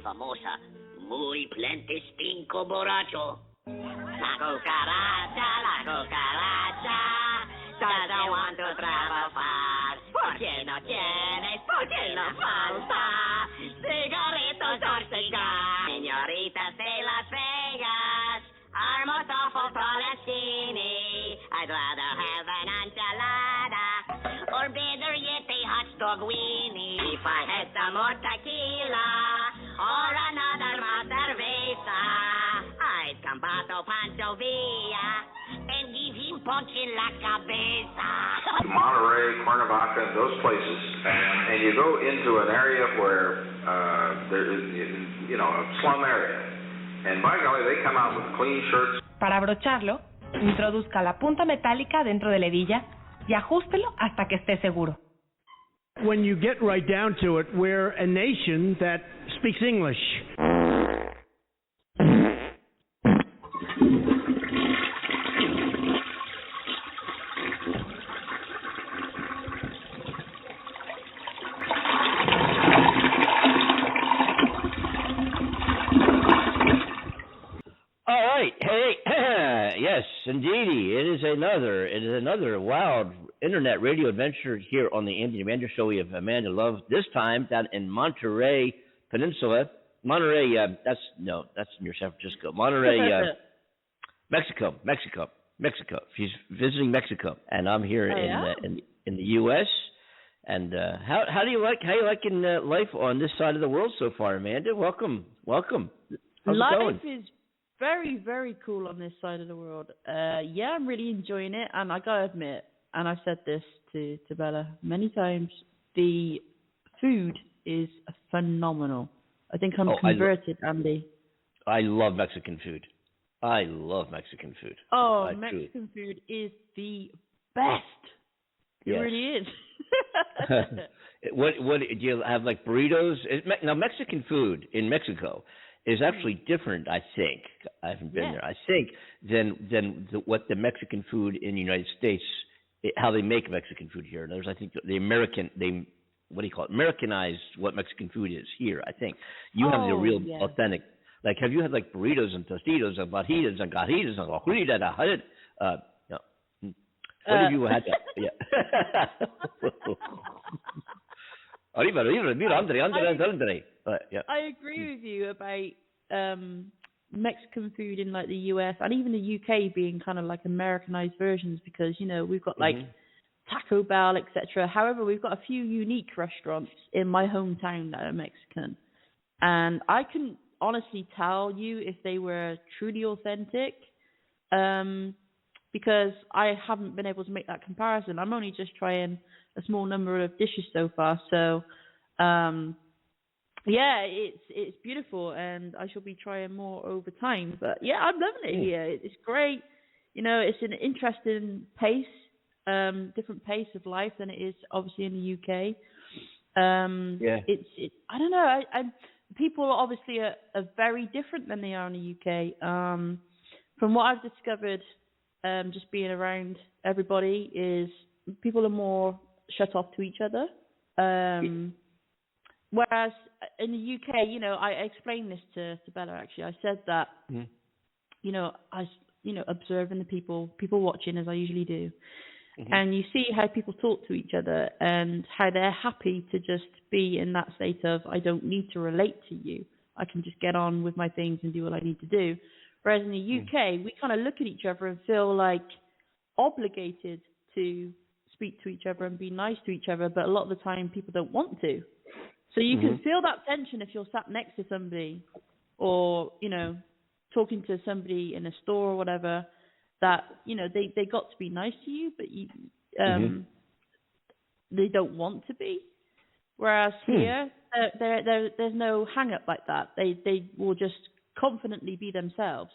Famosa, muy plente stinco borracho. La cucaracha, doesn't want to travel far. Porque no tienes, porque no falta. Cigarritos or cigar. Señoritas de Las Vegas are most awful Palestini. I'd rather have an enchilada, or better yet, a hot dog weenie. If I had some more tequila, or another más cerveza, I'd combato Pancho Villa and give him punch in la cabeza. Monterey, Cuernavaca, those places, and you go into an area where there is, a slum area, and by golly, they come out with clean shirts. Para abrocharlo, introduzca la punta metálica dentro de la hebilla y ajústelo hasta que esté seguro. When you get right down to it, we're a nation that speaks English. All right. Hey, yes, indeedy. It is another wild internet radio adventure here on the Andy and Amanda Show. We have Amanda Love, this time down in Monterey Peninsula. Monterey, that's near San Francisco. Monterey, Mexico. She's visiting Mexico, and I'm here in the U.S. And how you liking life on this side of the world so far, Amanda? Welcome. How's life it going? Is very, very cool on this side of the world. I'm really enjoying it, and I gotta admit, and I've said this to Bella many times, the food is phenomenal. I think I'm converted, Andy. I love Mexican food. Oh, Mexican food is the best. It really is. What do you have, like burritos? Now, Mexican food in Mexico is actually different, I think. I haven't been there. I think than what the Mexican food in the United States, how they make Mexican food here. And I think Americanized what Mexican food is here, I think. You have the real authentic. Like, have you had like burritos and tostitos and fajitas and gajitas and guajillas? No. What have you had? I agree with you about Mexican food in like the US and even the UK being kind of like Americanized versions, because we've got like Taco Bell, etc. However, we've got a few unique restaurants in my hometown that are Mexican, and I couldn't honestly tell you if they were truly authentic, because I haven't been able to make that comparison. I'm only just trying a small number of dishes so far, so it's beautiful, and I shall be trying more over time. But I'm loving it here. It's great. It's an interesting pace. Different pace of life than it is obviously in the UK. It's I don't know. People obviously are very different than they are in the UK. From what I've discovered, just being around everybody, is people are more shut off to each other. Whereas in the UK, I explained this to Bella actually. I said that, observing the people watching as I usually do. Mm-hmm. And you see how people talk to each other and how they're happy to just be in that state of, I don't need to relate to you. I can just get on with my things and do what I need to do. Whereas in the UK, we kind of look at each other and feel like obligated to speak to each other and be nice to each other, but a lot of the time people don't want to. So you can feel that tension if you're sat next to somebody or, talking to somebody in a store or whatever, that they got to be nice to you, but they don't want to be. Whereas here, there's no hang up like that. They will just confidently be themselves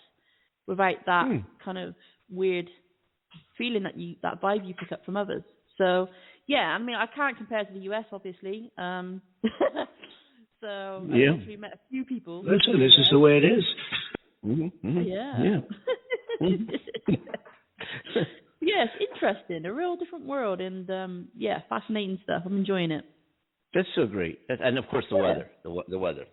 without that kind of weird feeling that vibe you pick up from others. So I can't compare to the US, obviously. So I Yeah. literally met a few people. Listen, this is the way it is. Yeah. Mhm. Yeah, it's interesting. A real different world, and fascinating stuff. I'm enjoying it. That's so great. And of course the weather, the weather,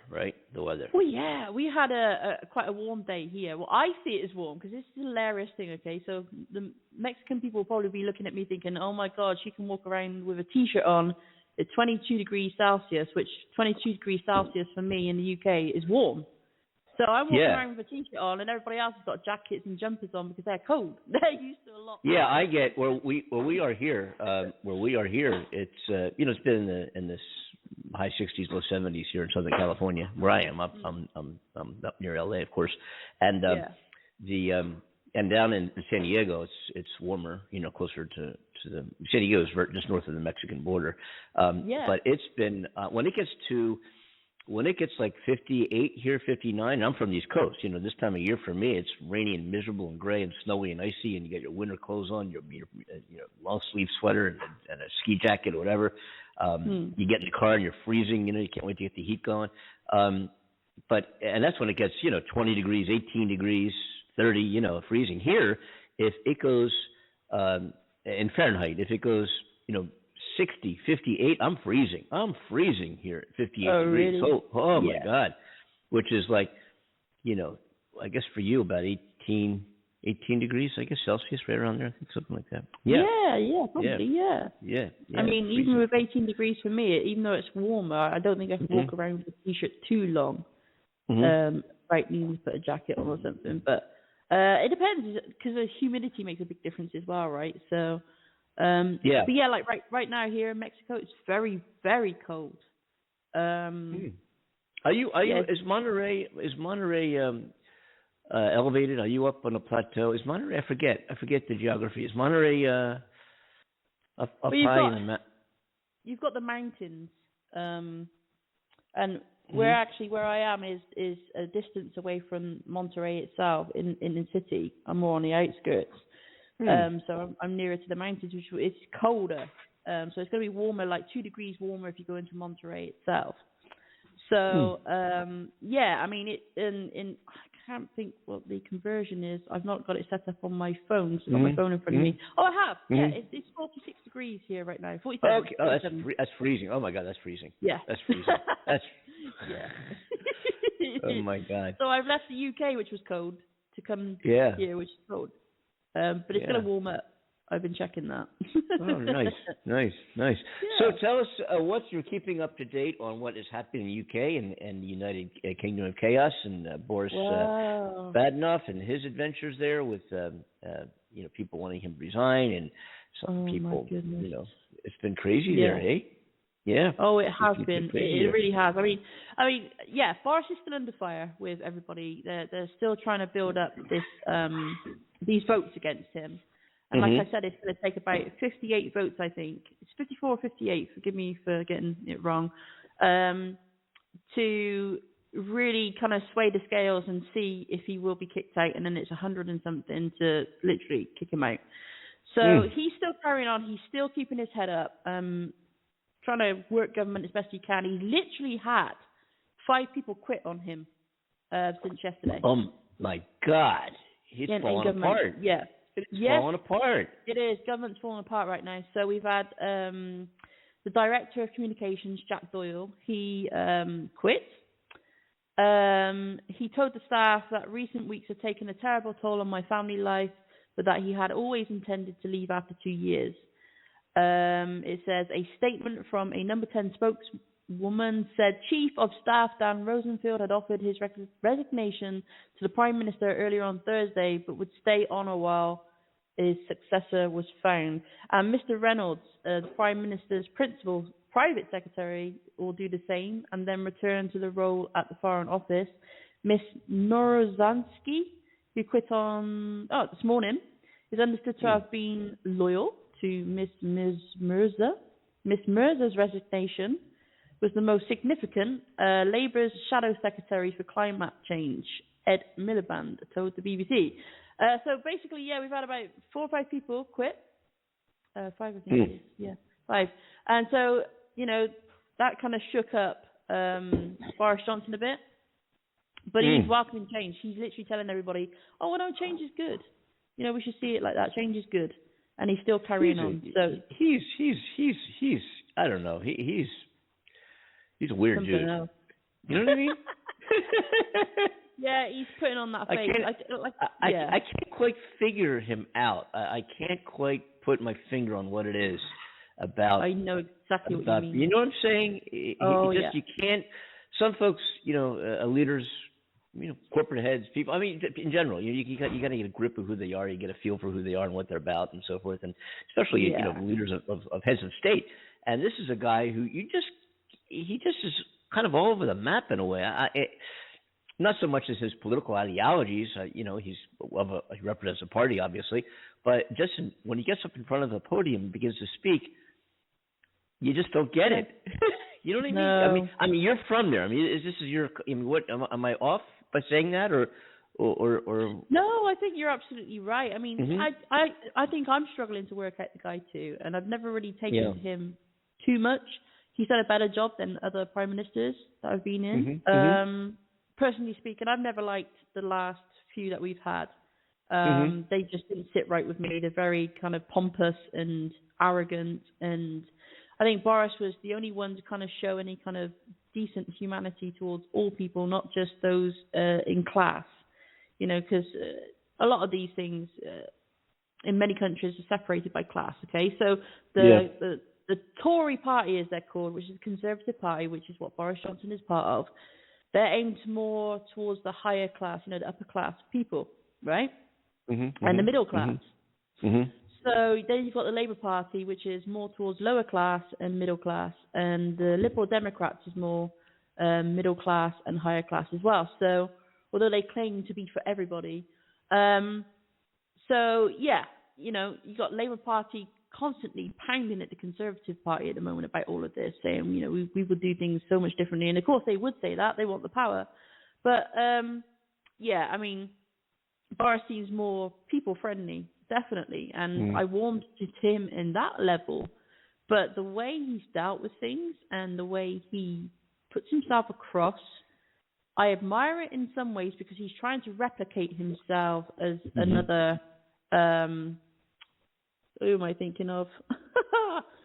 right? The weather. Well, yeah, we had a quite a warm day here. Well, I see it as warm because it's a hilarious thing. Okay, so the Mexican people will probably be looking at me thinking, "Oh my God, she can walk around with a t-shirt on at 22 degrees Celsius," which 22 degrees Celsius for me in the UK is warm. So I'm walking around with a t-shirt on, and everybody else has got jackets and jumpers on because they're cold. They're used to a lot. Yeah, I get where we are here. It's it's been in this high 60s, low 70s here in Southern California, where I am. I'm up near LA, of course, and and down in San Diego, it's warmer. Closer to the San Diego is just north of the Mexican border. But it's been when it gets like 58 here, 59, I'm from the East Coast. This time of year for me, it's rainy and miserable and gray and snowy and icy, and you got your winter clothes on, your long sleeve sweater and a ski jacket or whatever. You get in the car and you're freezing. You can't wait to get the heat going. And that's when it gets 20 degrees, 18 degrees, 30, freezing. Here, if it goes in Fahrenheit, if it goes 60, 58, I'm freezing here at 58 degrees. Really? Oh my God. Which is like, I guess for you about 18 degrees, I guess, Celsius, right around there. I think something like that. Yeah, probably, yeah. I mean, freezing. even with 18 degrees for me, even though it's warmer, I don't think I can walk around with a t-shirt too long. Right, need to put a jacket on or something. But it depends, because the humidity makes a big difference as well, right? So... But yeah, like right now here in Mexico, it's very, very cold. Are you? Is Monterey elevated? Are you up on a plateau? Is Monterey? I forget the geography. Is Monterey up high in the mountain? You've got the mountains, and where I am is a distance away from Monterey itself in the city. I'm more on the outskirts. So I'm nearer to the mountains, which it's colder. So it's going to be warmer, like 2 degrees warmer if you go into Monterey itself. So I mean, I can't think what the conversion is. I've not got it set up on my phone. So I've got my phone in front of me. Oh, I have. Yeah, it's 46 degrees here right now. 47. Okay. Oh, that's freezing. Oh my God, that's freezing. Yeah. That's freezing. Oh my God. So I've left the UK, which was cold, to come here, which is cold. But it's going to warm up. I've been checking that. Oh, nice. Yeah. So tell us what you're keeping up to date on what is happening in the UK and the United Kingdom of Chaos and Boris Badenoff and his adventures there with people wanting him to resign and some people. It's been crazy there, eh? Yeah. Oh, it has been. It really has. I mean, Boris is still under fire with everybody. They're still trying to build up these votes against him. And like I said, it's going to take about 58 votes, I think. It's 54 or 58, forgive me for getting it wrong, to really kind of sway the scales and see if he will be kicked out. And then it's 100 and something to literally kick him out. So he's still carrying on. He's still keeping his head up, trying to work government as best he can. He literally had 5 people quit on him since yesterday. Oh, my God. He's falling apart. Yeah. It's falling apart. It is. Government's falling apart right now. So we've had the Director of Communications, Jack Doyle, he quit. He told the staff that recent weeks have taken a terrible toll on my family life, but that he had always intended to leave after 2 years. It says a statement from a number 10 spokeswoman said Chief of Staff Dan Rosenfield had offered his resignation to the Prime Minister earlier on Thursday, but would stay on a while his successor was found. And Mr. Reynolds, the Prime Minister's principal private secretary, will do the same and then return to the role at the Foreign Office. Miss Norozhansky, who quit on this morning, is understood to have been loyal to Miss Mirza. Miss Mirza's resignation was the most significant. Labour's Shadow Secretary for Climate Change, Ed Miliband, told the BBC. So basically, we've had about 4 or 5 people quit. 5, I think it is. Yeah, 5. And so, that kind of shook up Boris Johnson a bit. But he's welcoming change. He's literally telling everybody, "Oh, well, no, change is good. You know, we should see it like that. Change is good." And he's still carrying on. So he's I don't know. He's a weird dude. Else. You know what I mean? Yeah, he's putting on that face. I can't quite figure him out. I can't quite put my finger on what it is about. I know exactly what you mean. You know what I'm saying? You can't. Some folks, leaders, corporate heads, people. I mean, in general, you got to get a grip of who they are. You get a feel for who they are and what they're about, and so forth. And especially, leaders of heads of state. And this is a guy who he just is kind of all over the map in a way. Not so much as his political ideologies, he represents a party, obviously, but just when he gets up in front of the podium and begins to speak, you just don't get it. You know what I mean? No. I mean, you're from there. I mean, what am I off by saying that, or? No, I think you're absolutely right. I mean, I think I'm struggling to work out the guy too, and I've never really taken to him too much. He's done a better job than other prime ministers that I've been in. Personally speaking, I've never liked the last few that we've had. They just didn't sit right with me. They're very kind of pompous and arrogant, and I think Boris was the only one to kind of show any kind of decent humanity towards all people, not just those in class. Because a lot of these things in many countries are separated by class. Okay, so the Tory party, as they're called, which is the Conservative Party, which is what Boris Johnson is part of, they're aimed more towards the higher class, the upper class people, right? And the middle class. So then you've got the Labour Party, which is more towards lower class and middle class, and the Liberal Democrats is more middle class and higher class as well. So although they claim to be for everybody, you've got Labour Party constantly pounding at the Conservative Party at the moment about all of this, saying, we would do things so much differently. And of course they would say that, they want the power. But, I mean, Boris seems more people-friendly, definitely. And I warmed to him in that level. But the way he's dealt with things and the way he puts himself across, I admire it in some ways because he's trying to replicate himself as another... who am I thinking of?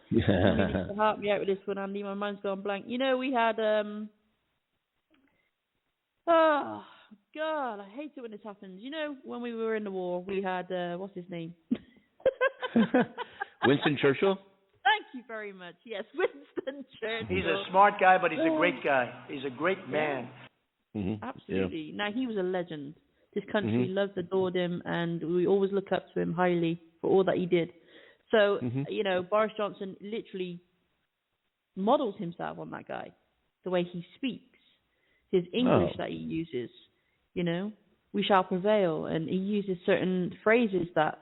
You need to help me out with this one, Andy. My mind's gone blank. We had oh God, I hate it when this happens. When we were in the war, we had what's his name? Winston Churchill. Thank you very much. Yes, Winston Churchill. He's a smart guy, but he's a great guy. He's a great man. Absolutely. Yeah. Now, he was a legend. This country loved, adored him, and we always look up to him highly for all that he did. So, Boris Johnson literally models himself on that guy. The way he speaks, his English that he uses, we shall prevail. And he uses certain phrases that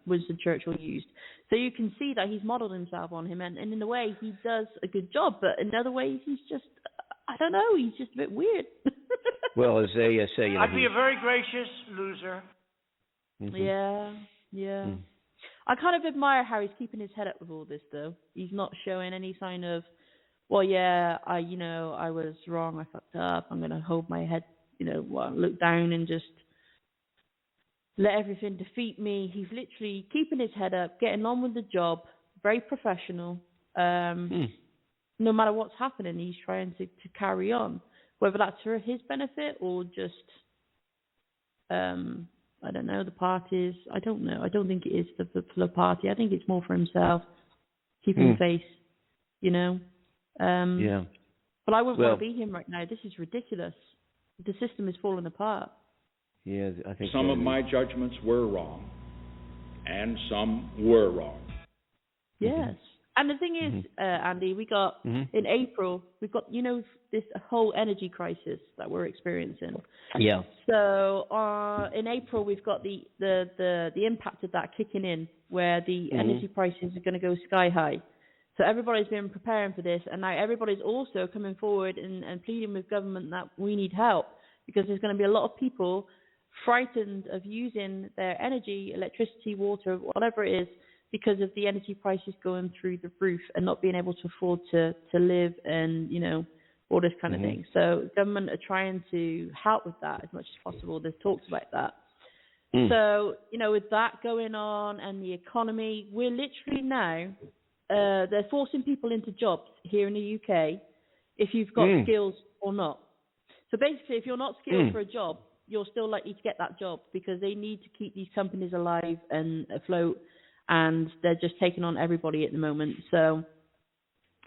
Winston Churchill used. So you can see that he's modeled himself on him. And in a way, he does a good job. But in other ways, he's just, I don't know, he's just a bit weird. Well, as they say, I'd be a very gracious loser. Yeah. I kind of admire how he's keeping his head up with all this, though. He's not showing any sign of, I was wrong, I fucked up, I'm going to hold my head, look down and just let everything defeat me. He's literally keeping his head up, getting on with the job, very professional. No matter what's happening, he's trying to carry on, whether that's for his benefit or just... I don't know, the parties. I don't know. I don't think it is for the party. I think it's more for himself, keeping the face, But I wouldn't want to be him right now. This is ridiculous. The system is falling apart. Yeah, I think some of my judgments were wrong, and some were wrong. Yes. And the thing is, Andy, we got, in April, we've got, this whole energy crisis that we're experiencing. Yeah. So in April, we've got the impact of that kicking in, where the energy prices are going to go sky high. So everybody's been preparing for this, and now everybody's also coming forward and pleading with government that we need help, because there's going to be a lot of people frightened of using their energy, electricity, water, whatever it is, because of the energy prices going through the roof and not being able to afford to live and, all this kind of thing. So government are trying to help with that as much as possible. There's talks about that. So, with that going on and the economy, we're literally now, they're forcing people into jobs here in the UK if you've got skills or not. So basically, if you're not skilled for a job, you're still likely to get that job because they need to keep these companies alive and afloat, and they're just taking on everybody at the moment. So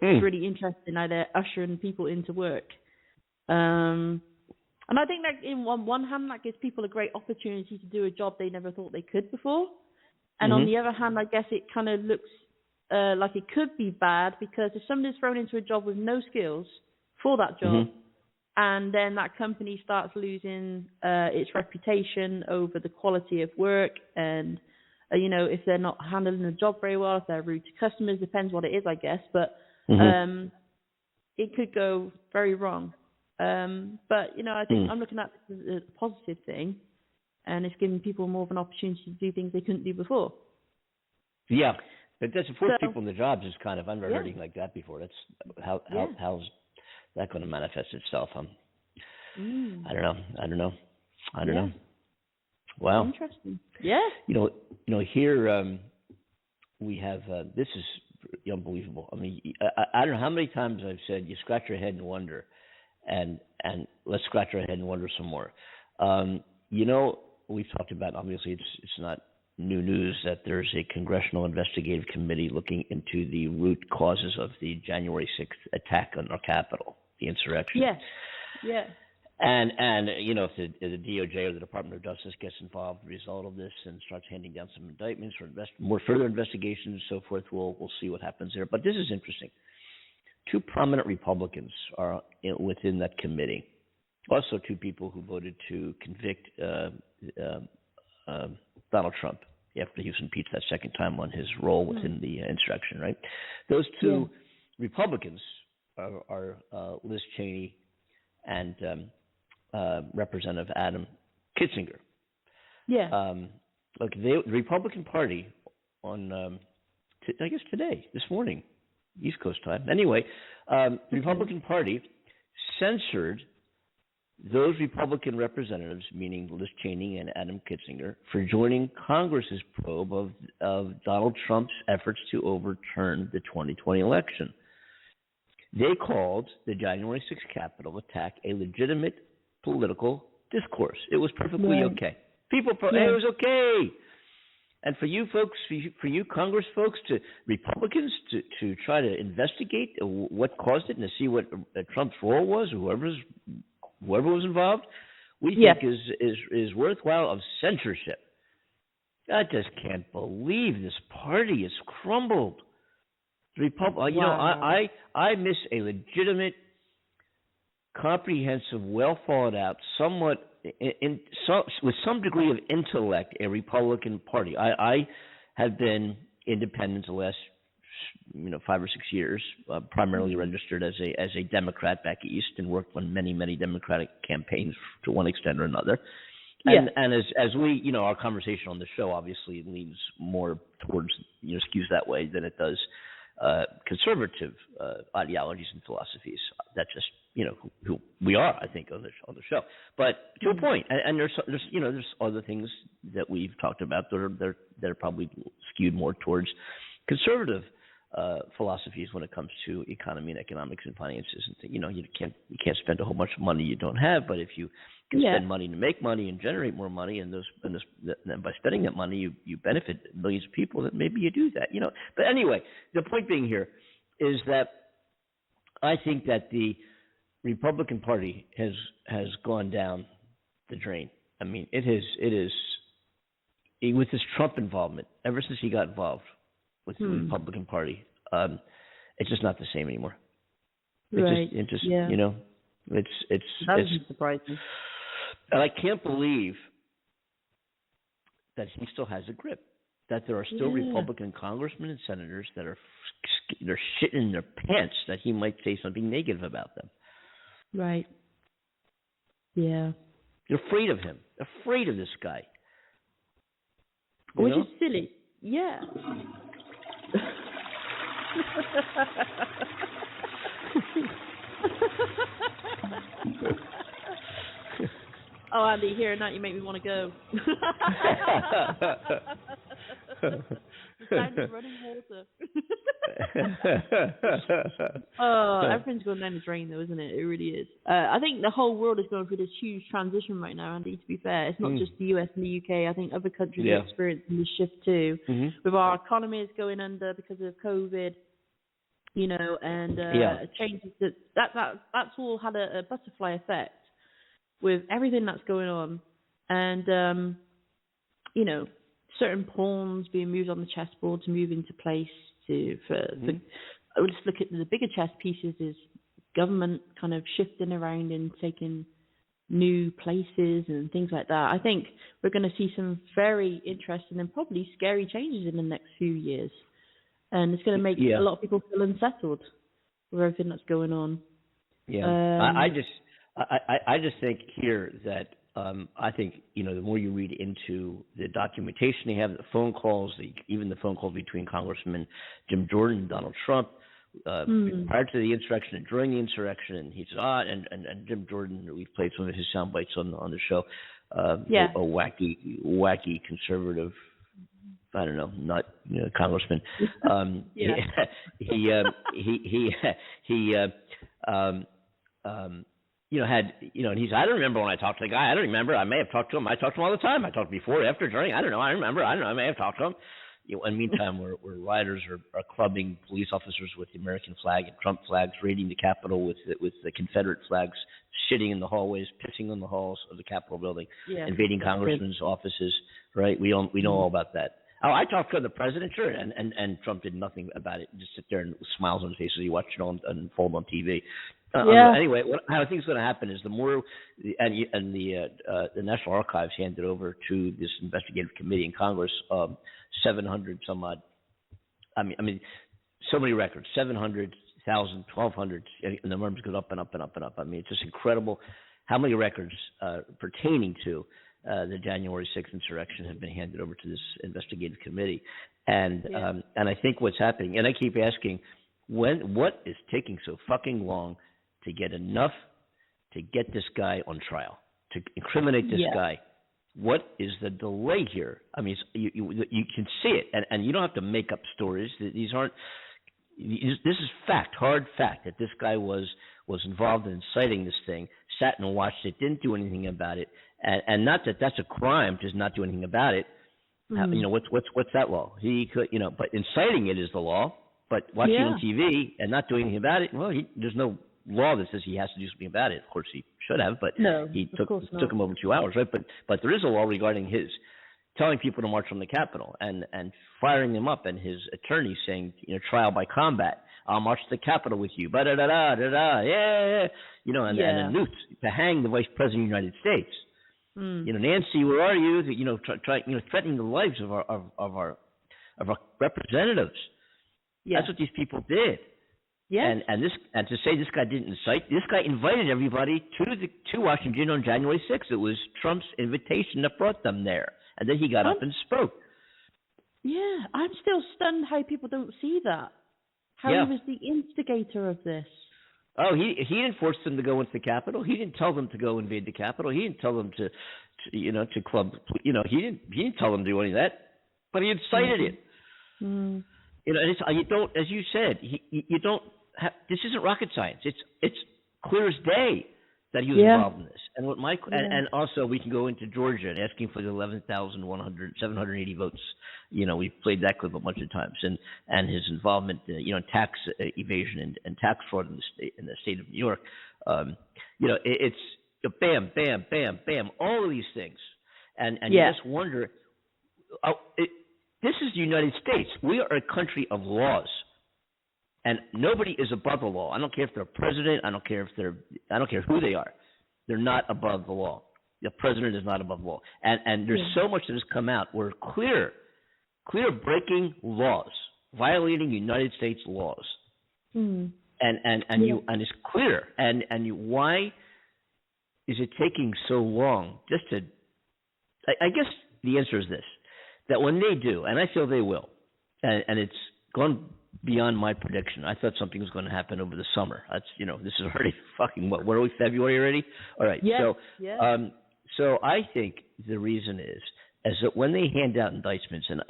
it's really interesting how they're ushering people into work. And I think that on one hand, that gives people a great opportunity to do a job they never thought they could before. And on the other hand, I guess it kind of looks like it could be bad because if somebody's thrown into a job with no skills for that job, and then that company starts losing its reputation over the quality of work and, if they're not handling the job very well, if they're rude to customers, depends what it is, I guess. But it could go very wrong. But, I think I'm looking at this as a positive thing, and it's giving people more of an opportunity to do things they couldn't do before. Yeah. But that's to force people in the jobs is kind of unheard of like that before. That's how's that going to manifest itself? I don't know. Wow. Interesting. Yeah. Here we have this is unbelievable. I mean, I don't know how many times I've said you scratch your head and wonder, and let's scratch our head and wonder some more. We've talked about, obviously it's not new news that there's a congressional investigative committee looking into the root causes of the January 6th attack on our Capitol, the insurrection. Yeah. And if the DOJ or the Department of Justice gets involved as a result of this and starts handing down some indictments or more further investigations and so forth, we'll see what happens there. But this is interesting. Two prominent Republicans are within that committee. Also, two people who voted to convict Donald Trump after he was impeached that second time on his role within the insurrection, right? Those two Republicans are Liz Cheney and Representative Adam Kinzinger. Yeah. The Republican Party on, I guess this morning, East Coast time. Anyway, the Republican Party censored those Republican representatives, meaning Liz Cheney and Adam Kinzinger, for joining Congress's probe of Donald Trump's efforts to overturn the 2020 election. They called the January 6th Capitol attack a legitimate political discourse. It was perfectly okay. People, it was okay. And for you folks, for you Congress folks, Republicans, to try to investigate what caused it and to see what Trump's role was, or whoever was involved, we think is worthwhile of censorship. I just can't believe this party has crumbled. I miss a legitimate, comprehensive, well thought out, somewhat with some degree of intellect, a Republican Party. I have been independent the last 5 or 6 years, primarily registered as a Democrat back east, and worked on many Democratic campaigns to one extent or another. And as we, our conversation on the show obviously leans more towards, skews that way than it does conservative ideologies and philosophies. That's just, who we are, I think, on the show. But to a point, and there's other things that we've talked about that are probably skewed more towards conservative philosophies when it comes to economy and economics and finances. And you can't spend a whole bunch of money you don't have, but if you can spend money to make money and generate more money, and by spending that money you benefit millions of people, then maybe you do that. But anyway, the point being here is that I think that the Republican Party has gone down the drain. I mean, it is with this Trump involvement. Ever since he got involved with the Republican Party, it's just not the same anymore. It's surprising. And I can't believe that he still has a grip. That there are still Republican congressmen and senators that they're shitting in their pants that he might say something negative about them. Right. Yeah. They're afraid of him. Afraid of this guy. Which is silly. Yeah. Oh, Andy, hearing that, you make me want to go. The sound of running water. Everything's going down the drain, though, isn't it? It really is. I think the whole world is going through this huge transition right now, Andy, to be fair. It's not just the US and the UK. I think other countries are experiencing this shift, too. With our economies going under because of COVID, you know, and changes that's all had a butterfly effect with everything that's going on. And, you know, certain pawns being moved on the chessboard to move into place I would just look at the bigger chess pieces is government kind of shifting around and taking new places and things like that. I think we're going to see some very interesting and probably scary changes in the next few years. And it's going to make a lot of people feel unsettled with everything that's going on. Yeah. I just think here that I think, you know, the more you read into the documentation they have, the phone calls, even the phone calls between Congressman Jim Jordan and Donald Trump, prior to the insurrection and during the insurrection, and he said, and Jim Jordan, we've played some of his sound bites on the show, a wacky conservative, I don't know, not congressman. And he's, I don't remember when I talked to the guy. I don't remember. I may have talked to him. I talked to him all the time. I talked before, after, during. I don't know. I remember. I don't know. I may have talked to him. In the meantime, where rioters are clubbing police officers with the American flag and Trump flags, raiding the Capitol with the Confederate flags, shitting in the hallways, pissing in the halls of the Capitol building, invading congressmen's offices. Right? We know all about that. Oh, I talked to the president, sure, and Trump did nothing about it. Just sit there and smiles on his face as he watched it all unfold on TV. Anyway, how I think is going to happen is the more, the National Archives handed over to this investigative committee in Congress 700 some odd. I mean, so many records, 700, 1,000, 1,200, and the numbers go up and up and up and up. I mean, it's just incredible how many records pertaining to the January 6th insurrection have been handed over to this investigative committee. And I think what's happening, and I keep asking, what is taking so fucking long to get enough to get this guy on trial, to incriminate this guy? What is the delay here? I mean, you can see it, and you don't have to make up stories. These aren't. This is fact, hard fact, that this guy was involved in inciting this thing, sat and watched it, didn't do anything about it, and not that that's a crime to not do anything about it. What's that law? He could, but inciting it is the law. But watching on TV and not doing anything about it, well, there's no law that says he has to do something about it. Of course, he should have, but he took him over 2 hours, right? But there is a law regarding his telling people to march on the Capitol and firing them up, and his attorney saying, trial by combat. I'll march to the Capitol with you, and then noose to hang the Vice President of the United States. Nancy, where are you? Threatening the lives of our representatives. Yeah. That's what these people did. Yes. And to say this guy didn't incite, this guy invited everybody to Washington on January 6th. It was Trump's invitation that brought them there. And then he got up and spoke. Yeah, I'm still stunned how people don't see that. How he was the instigator of this. Oh, he didn't force them to go into the Capitol. He didn't tell them to go invade the Capitol. He didn't tell them to club. He didn't tell them to do any of that. But he incited it. Mm. You don't, as you said, you don't have. This isn't rocket science. It's clear as day that he was involved in this. And what and also we can go into Georgia and asking for the 780 votes. We've played that clip a bunch of times, and his involvement, in tax evasion and tax fraud in the state of New York. It's bam, bam, bam, bam, all of these things, and you just wonder. This is the United States. We are a country of laws, and nobody is above the law. I don't care if they're president. I don't care who they are. They're not above the law. The president is not above the law. And there's so much that has come out. We're clear breaking laws, violating United States laws. Mm. And it's clear. And why is it taking so long just to I guess the answer is this. That when they do, and I feel they will, and it's gone beyond my prediction. I thought something was going to happen over the summer. That's this is already fucking what are we, February already? All right. So I think the reason is that when they hand out indictments, and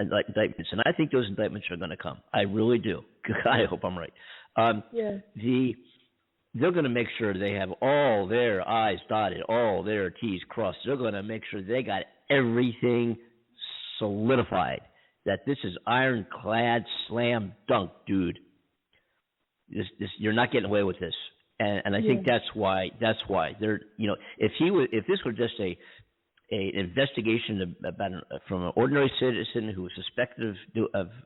I think those indictments are going to come. I really do. I hope I'm right. They're going to make sure they have all their I's dotted, all their T's crossed. They're going to make sure they got everything solidified, that this is ironclad, slam dunk, dude. This you're not getting away with this. And I think that's why they're, if this were just an investigation from an ordinary citizen who was suspected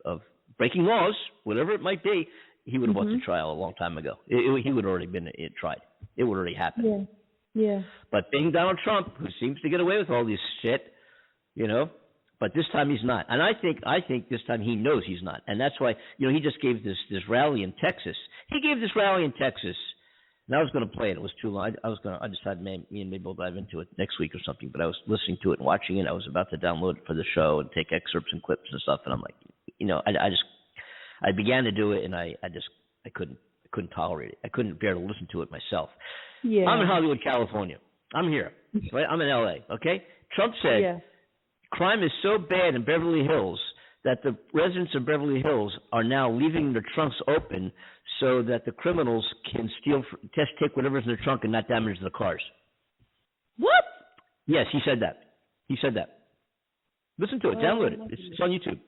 of breaking laws, whatever it might be, he would have won the trial a long time ago. He would have already been tried. It would already happen. Yeah. But being Donald Trump, who seems to get away with all this shit, but this time he's not. And I think this time he knows he's not. And that's why, he just gave this rally in Texas. He gave this rally in Texas. And I was going to play it. It was too long. I decided me and maybe we'll dive into it next week or something. But I was listening to it and watching it. I was about to download it for the show and take excerpts and clips and stuff. And I'm like, I began to do it, and I couldn't tolerate it. I couldn't bear to listen to it myself. Yeah. I'm in Hollywood, California. I'm here, right? I'm in L.A., okay? Trump said crime is so bad in Beverly Hills that the residents of Beverly Hills are now leaving their trunks open so that the criminals can take whatever's in their trunk and not damage the cars. What? Yes, he said that. Listen to it. Download it. It's on YouTube.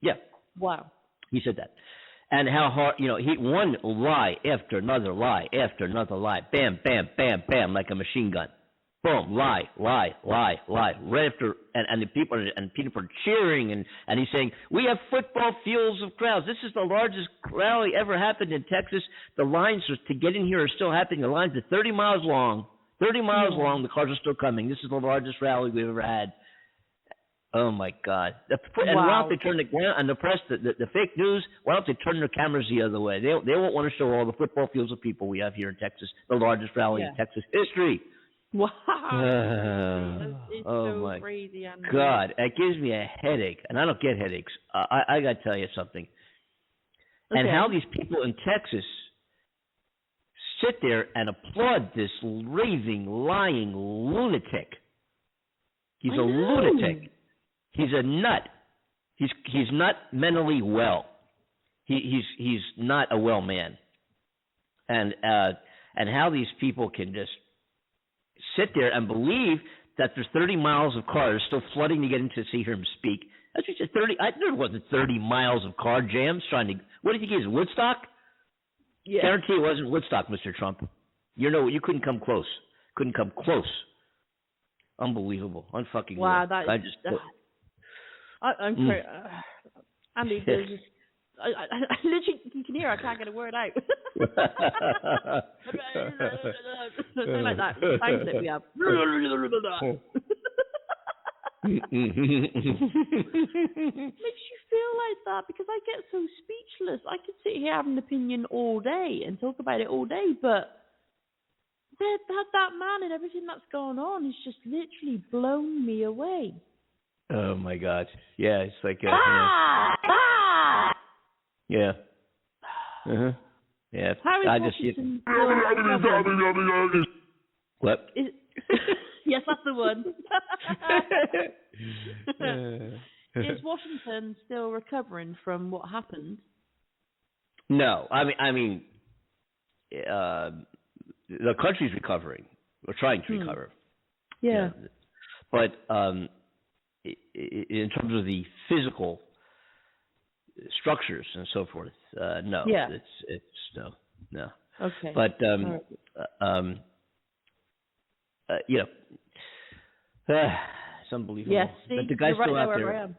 Yeah. Wow. He said that. And how hard, he one lie after another lie after another lie. Bam, bam, bam, bam, like a machine gun. Boom, lie, right after, and the people are cheering, and he's saying, we have football fields of crowds. This is the largest rally ever happened in Texas. The lines to get in here are still happening. The lines are 30 miles long. 30 miles long. The cars are still coming. This is the largest rally we've ever had. Oh, my God. And why don't they turn and the press, the fake news, why don't they turn their cameras the other way? They won't want to show all the football fields of people we have here in Texas, the largest rally in Texas history. Wow. It's oh, so my crazy. Andy. God. It gives me a headache, and I don't get headaches. I got to tell you something. Okay. And how these people in Texas sit there and applaud this raving, lying lunatic. He's a lunatic. He's a nut. He's not mentally well. He's not a well man. And how these people can just sit there and believe that there's 30 miles of cars still flooding to get in to see him speak. That's just 30. There wasn't 30 miles of car jams trying to. What do you think he is, Woodstock? Yeah. Guarantee it wasn't Woodstock, Mr. Trump. You couldn't come close. Couldn't come close. Unbelievable. Unfucking. Wow, real. that is. I'm sorry, Andy. There's just, I literally, you can hear I can't get a word out. Something like that. The sound that we have. Makes you feel like that because I get so speechless. I could sit here have an opinion all day and talk about it all day, but that man and everything that's going on is just literally blown me away. Oh my God! Yeah, it's like yeah. Yeah. Harry What? Yes, that's the one. Is Washington still recovering from what happened? No, I mean, the country's recovering. We're trying to recover. Yeah. But in terms of the physical structures and so forth, no. Yeah. It's no. Okay. But it's unbelievable. Yes, see, but the guy's you're still right out where there. I am.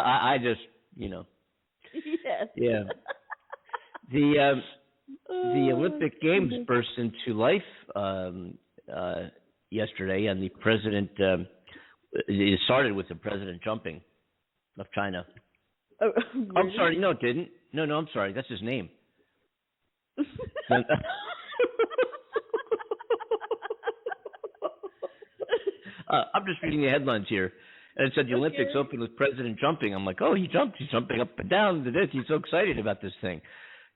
I just, Yes. Yeah. The Olympic Games burst into life yesterday, and the president. It started with the president jumping of China. Oh, really? I'm sorry. No, it didn't. No, I'm sorry. That's his name. I'm just reading the headlines here. And it said the Olympics opened with president jumping. I'm like, oh, he jumped. He's jumping up and down. He's so excited about this thing.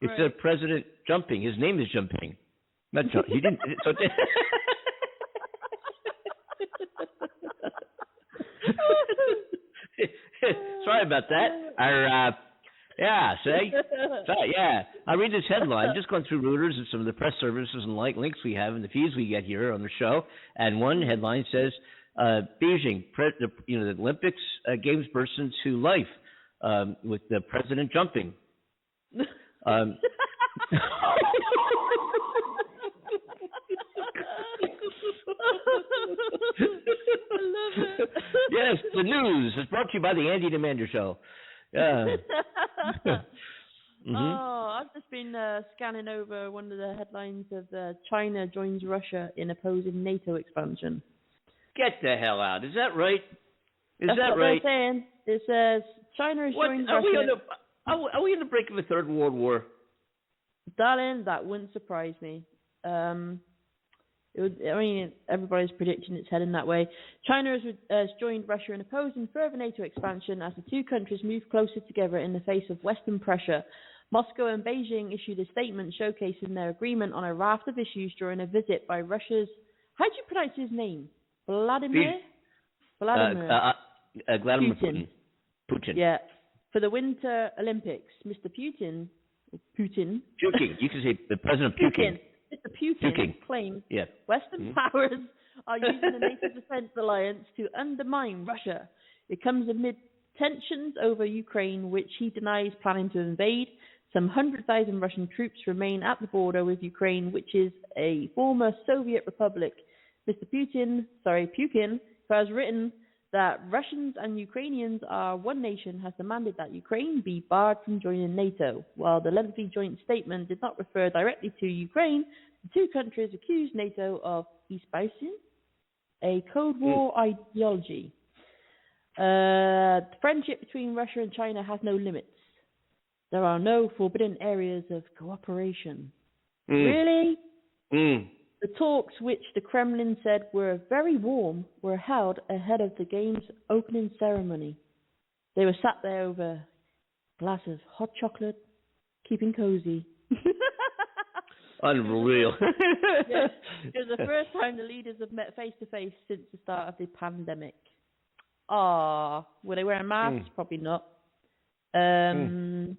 It said President Jumping. His name is Jumping. Not Jump. He didn't. So sorry about that. I read this headline. I'm just going through Reuters and some of the press services and links we have and the feeds we get here on the show. And one headline says, Beijing, the Olympics Games burst into life with the president jumping. I love it. Yes, the news is brought to you by the Andy Demander Show. Yeah. Oh, I've just been scanning over one of the headlines of China joins Russia in opposing NATO expansion. Get the hell out. Is that right? That's what right? They're saying. It says China is joining Russia. Are we on the brink of a third world war? Darling, that wouldn't surprise me. Everybody's predicting it's heading that way. China has joined Russia in opposing further NATO expansion as the two countries move closer together in the face of Western pressure. Moscow and Beijing issued a statement showcasing their agreement on a raft of issues during a visit by Russia's... How do you pronounce his name? Vladimir Putin. Yeah. For the Winter Olympics, Mr. Putin. Puking. You can say the President Puking. Mr. Putin claims Western powers are using the NATO Defense Alliance to undermine Russia. It comes amid tensions over Ukraine, which he denies planning to invade. Some 100,000 Russian troops remain at the border with Ukraine, which is a former Soviet republic. Mr. Putin, who has written that Russians and Ukrainians are one nation, has demanded that Ukraine be barred from joining NATO. While the lengthy joint statement did not refer directly to Ukraine, the two countries accused NATO of espousing a Cold War ideology. The friendship between Russia and China has no limits. There are no forbidden areas of cooperation. Really? The talks, which the Kremlin said were very warm, were held ahead of the game's opening ceremony. They were sat there over a glass of hot chocolate, keeping cozy. Unreal. Yes, it was the first time the leaders have met face-to-face since the start of the pandemic. Were they wearing masks? Probably not. The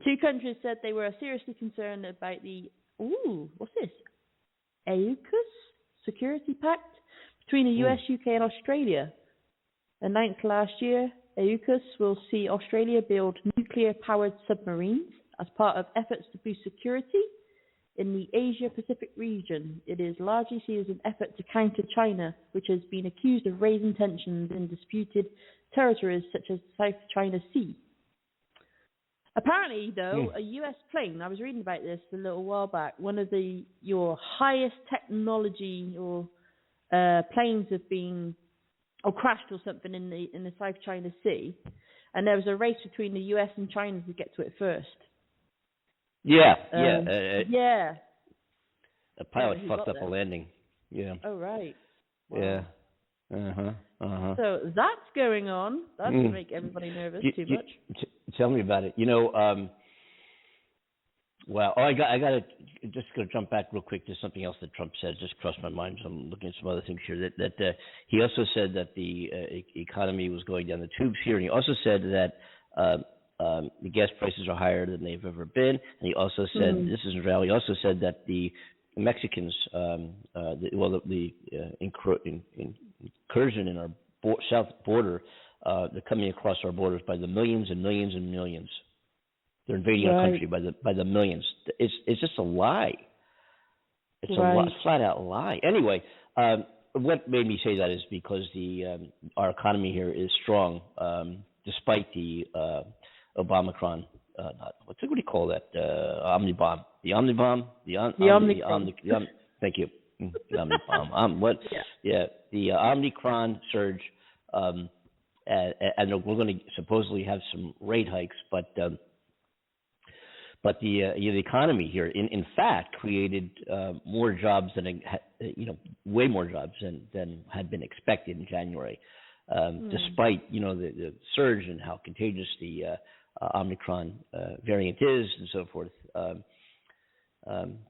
two countries said they were seriously concerned about the... what's this? AUKUS Security Pact between the US, UK and Australia. Announced last year, AUKUS will see Australia build nuclear-powered submarines as part of efforts to boost security in the Asia-Pacific region. It is largely seen as an effort to counter China, which has been accused of raising tensions in disputed territories such as the South China Sea. Apparently, though, a U.S. plane, I was reading about this a little while back, one of your highest technology or planes have been, or crashed or something in the South China Sea, and there was a race between the U.S. and China to get to it first. Yeah. The pilot fucked up a landing. Yeah. Oh, right. Wow. Yeah. So that's going on. That doesn't make everybody nervous too much. Tell me about it. I got to just going to jump back real quick to something else that Trump said. Just crossed my mind. So I'm looking at some other things here. That he also said that the economy was going down the tubes here, and he also said that the gas prices are higher than they've ever been. And he also said, this is in reality. He also said that the Mexicans, the incursion in our south border, they're coming across our borders by the millions and millions and millions. They're invading our country by the millions. It's just a lie. It's a flat out lie. Anyway, what made me say that is because our economy here is strong, despite the Obamacron. What do you call that? Omnibomb. The Omnibomb. Thank you. The Omnibomb. The Omicron surge, and we're going to supposedly have some rate hikes, but the economy here, in fact, created more jobs than way more jobs than had been expected in January, despite the surge and how contagious the Omicron variant is, and so forth.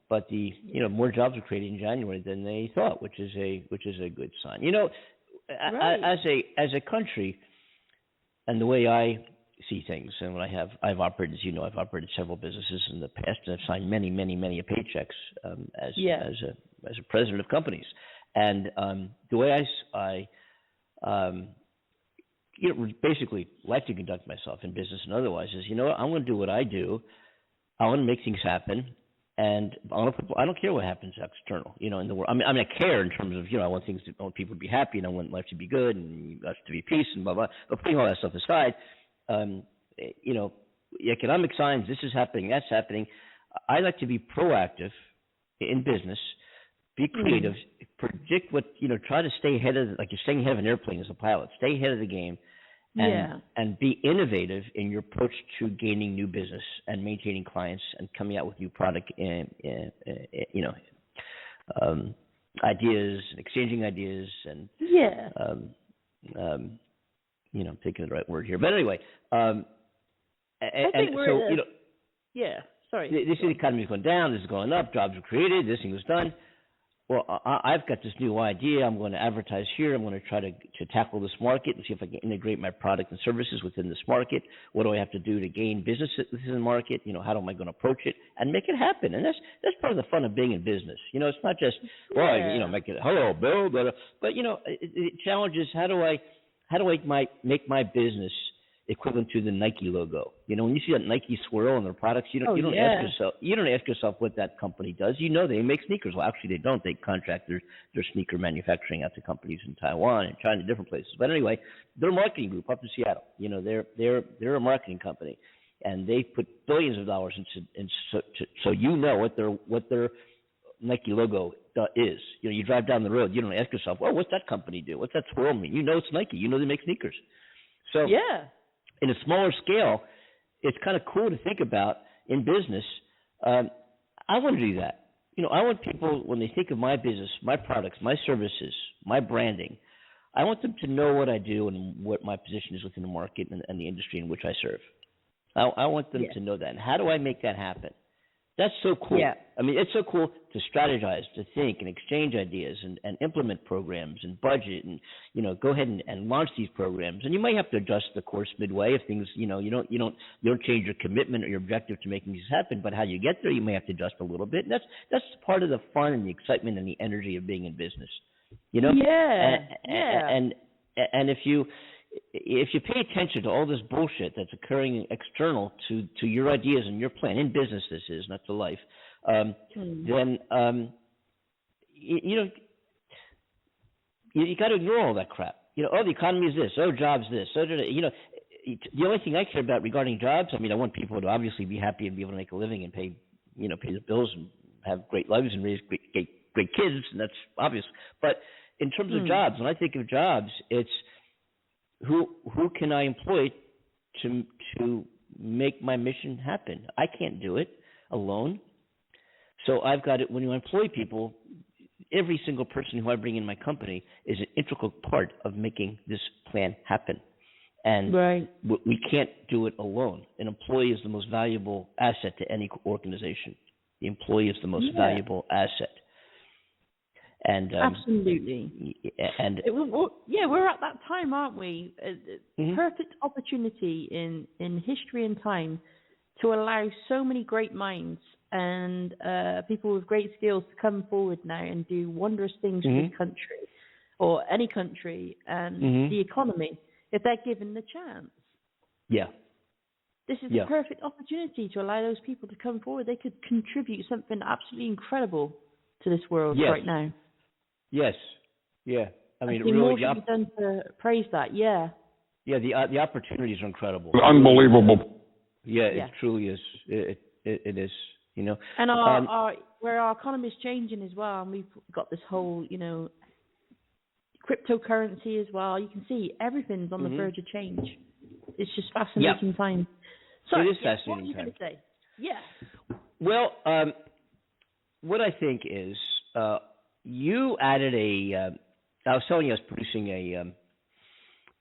But the more jobs were created in January than they thought, which is a good sign. Right. As a country, and the way I see things, and when I've operated, as you know, I've operated several businesses in the past, and I've signed many paychecks as a president of companies, and the way I basically like to conduct myself in business and otherwise is, I'm going to do what I do. I want to make things happen, and I don't care what happens external, in the world. I mean, I care in terms of, I want people to be happy, and I want life to be good, and us to be peace, and blah blah. But putting all that stuff aside, economic signs, this is happening, that's happening. I like to be proactive in business, be creative, predict what, try to stay ahead of, like you're staying ahead of an airplane as a pilot, stay ahead of the game, and be innovative in your approach to gaining new business and maintaining clients and coming out with new product and ideas, and exchanging ideas, and I'm thinking of the right word here, but anyway, I think we're sorry. This economy is going down, this is going up, jobs are created, this thing was done. Well, I've got this new idea. I'm going to advertise here. I'm going to try to tackle this market and see if I can integrate my product and services within this market. What do I have to do to gain business within the market? How am I going to approach it and make it happen? And that's part of the fun of being in business. It's not just make it hello Bill, but the challenge is how do I make my business equivalent to the Nike logo. When you see that Nike swirl on their products, you don't ask yourself what that company does. They make sneakers. Well, actually, they don't. They contract their sneaker manufacturing out to companies in Taiwan and China, different places. But anyway, they're a marketing group up in Seattle. They're a marketing company, and they put billions of dollars into so what their Nike logo is. You drive down the road, you don't ask yourself, well, what's that company do? What's that swirl mean? It's Nike. They make sneakers. So in a smaller scale, it's kind of cool to think about in business. I want to do that. I want people, when they think of my business, my products, my services, my branding, I want them to know what I do and what my position is within the market and the industry in which I serve. I want them to know that. And how do I make that happen? That's so cool. Yeah. I mean, it's so cool to strategize, to think and exchange ideas and implement programs and budget and, go ahead and launch these programs. And you might have to adjust the course midway if things, you don't change your commitment or your objective to making these happen, but how you get there, you may have to adjust a little bit. And that's part of the fun and the excitement and the energy of being in business, And if you pay attention to all this bullshit that's occurring external to your ideas and your plan, in business this is, not to life, then you got to ignore all that crap. The economy is this, jobs this, the only thing I care about regarding jobs, I want people to obviously be happy and be able to make a living and pay the bills and have great lives and raise great kids, and that's obvious. But in terms of jobs, when I think of jobs, it's who can I employ to make my mission happen? I can't do it alone. So I've got it. When you employ people, every single person who I bring in my company is an integral part of making this plan happen. And we can't do it alone. An employee is the most valuable asset to any organization. The employee is the most valuable asset. And absolutely. And we're at that time, aren't we? Perfect opportunity in history and time to allow so many great minds and people with great skills to come forward now and do wondrous things for this country or any country and the economy if they're given the chance. Yeah. This is the perfect opportunity to allow those people to come forward. They could contribute something absolutely incredible to this world right now. Yes. Yeah. I mean, really, more should be done to praise that. Yeah. Yeah. The opportunities are incredible. Unbelievable. Yeah. It truly is. It is. And where our economy is changing as well, and we've got this whole, cryptocurrency as well. You can see everything's on the verge of change. It's just fascinating time. So it is fascinating what are you time. going to say? Yeah. Well, what I think is you added I was telling you I was producing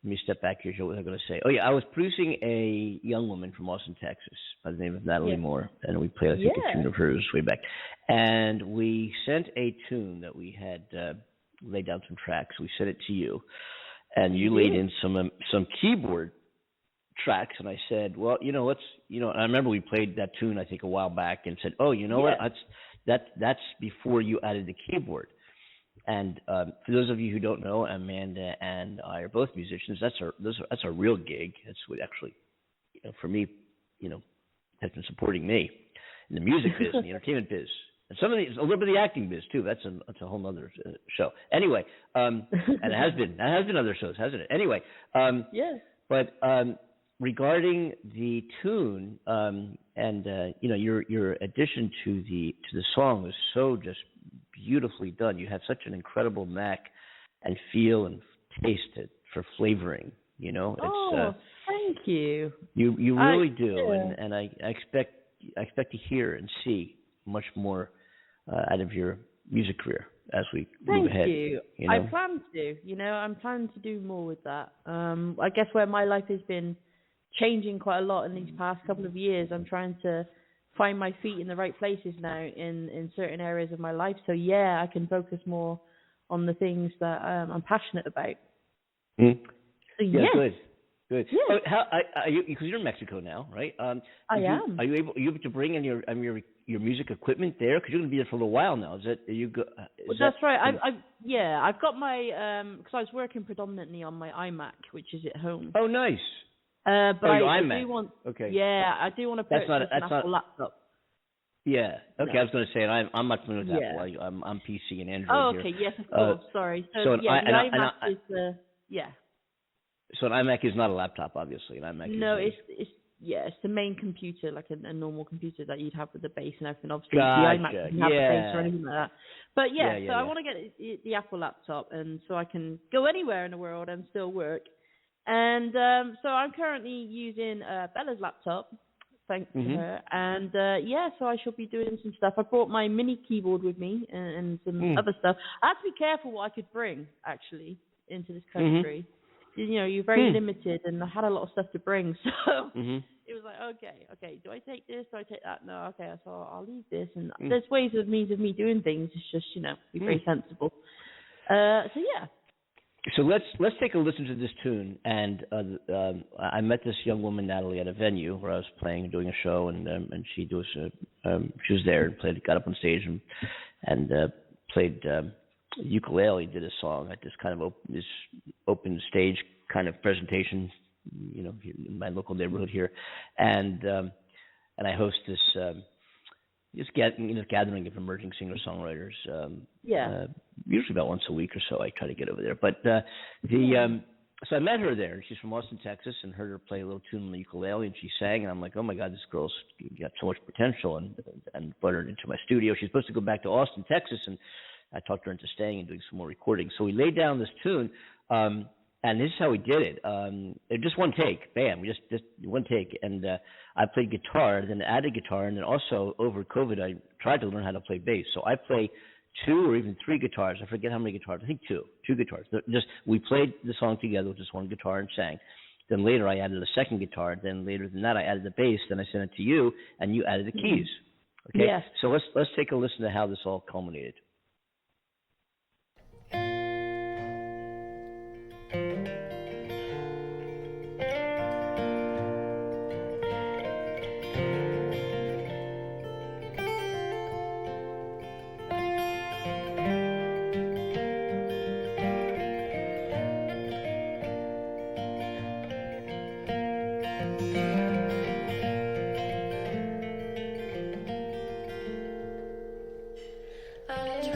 Let me step back here. What was I going to say? Oh yeah, I was producing a young woman from Austin, Texas, by the name of Natalie More, and we played, I think, a tune of hers way back. And we sent a tune that we had laid down some tracks. We sent it to you, and you laid in some keyboard tracks. And I said, well, let's, and I remember we played that tune I think a while back, and said, oh, what? That's before you added the keyboard. And for those of you who don't know, Amanda and I are both musicians. That's a real gig. That's what actually, for me, has been supporting me in the music biz, in the entertainment biz, and a little bit of the acting biz too. That's a whole other show. Anyway, and that has been other shows, hasn't it? Anyway, But regarding the tune, and your addition to the song was so just beautifully done. You have such an incredible knack and feel and taste for flavoring. Thank you. You really do, and I expect to hear and see much more out of your music career as we move ahead. Thank you. I plan to. I'm planning to do more with that. I guess where my life has been changing quite a lot in these past couple of years, I'm trying to find my feet in the right places now in certain areas of my life. So I can focus more on the things that I'm passionate about. Mm. So, good. Yeah. Oh, because you're in Mexico now, right? I am. Are you able to bring in your music equipment there? Because you're going to be there for a little while now. That's right. I've got my because I was working predominantly on my iMac, which is at home. Oh, nice. But I iMac. do want. Okay. Yeah, I do want to purchase an Apple laptop. Yeah. Okay, No. I was going to say, I'm not familiar with Apple. I'm PC and Android. Oh, okay. here. Yes, of course. Sorry. So the iMac is the So an iMac is not a laptop, obviously. An iMac. No, is it's the main computer, like a normal computer that you'd have with the base and everything. Obviously, gotcha. the iMac doesn't have the base or anything like that. But I want to get the Apple laptop, and so I can go anywhere in the world and still work. And so I'm currently using Bella's laptop, thanks to her. And so I shall be doing some stuff. I brought my mini keyboard with me and some other stuff. I had to be careful what I could bring, actually, into this country. You're very limited, and I had a lot of stuff to bring. So it was like, okay, do I take this? Do I take that? No, okay, so I'll leave this. And there's means of me doing things. It's just, be very sensible. So let's take a listen to this tune. And I met this young woman, Natalie, at a venue where I was doing a show, and she was there and got up on stage and played ukulele, did a song at this kind of this open stage kind of presentation, in my local neighborhood here, and I host this gathering of emerging singer-songwriters. Usually about once a week or so. I try to get over there, but so I met her there, and she's from Austin, Texas, and heard her play a little tune on the ukulele, and she sang, and I'm like, oh my God, this girl's got so much potential, and brought her into my studio. She's supposed to go back to Austin, Texas, and I talked her into staying and doing some more recording. So we laid down this tune, and this is how we did it. Just one take, bam, just one take. And I played guitar, then added guitar, and then also over COVID, I tried to learn how to play bass. So I play 2 or even 3 guitars. I forget how many guitars. I think 2 guitars. We played the song together with just one guitar and sang. Then later I added a second guitar. Then later than that I added the bass. Then I sent it to you, and you added the keys. Okay. Yes. So let's take a listen to how this all culminated. I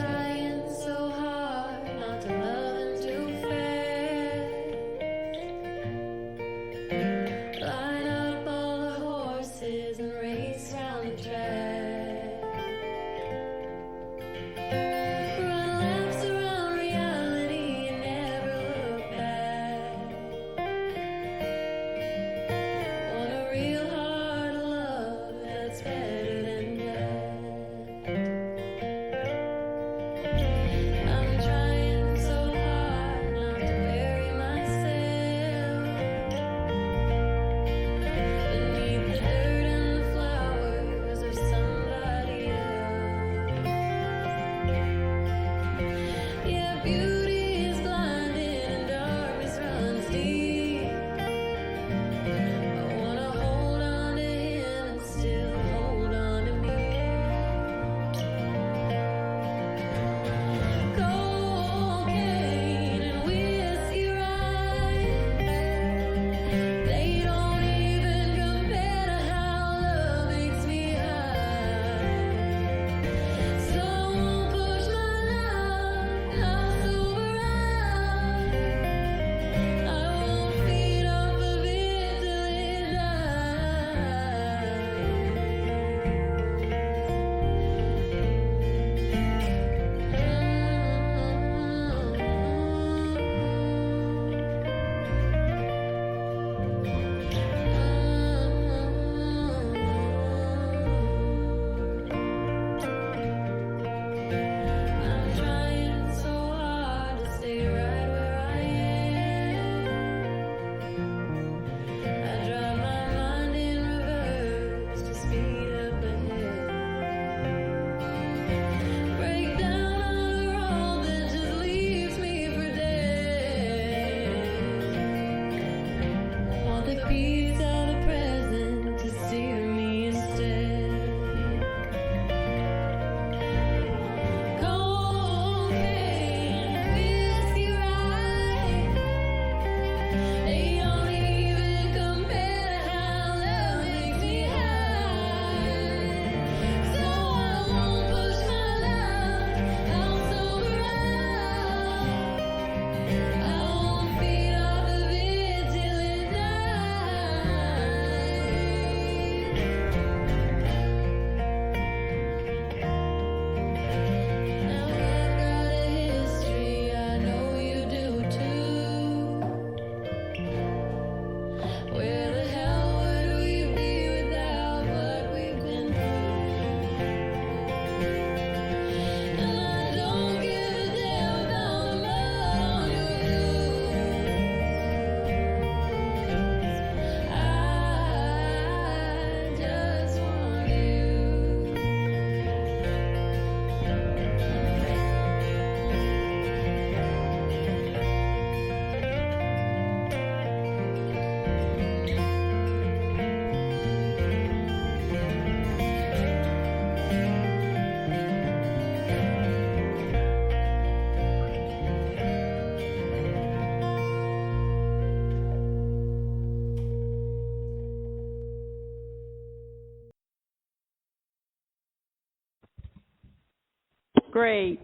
Great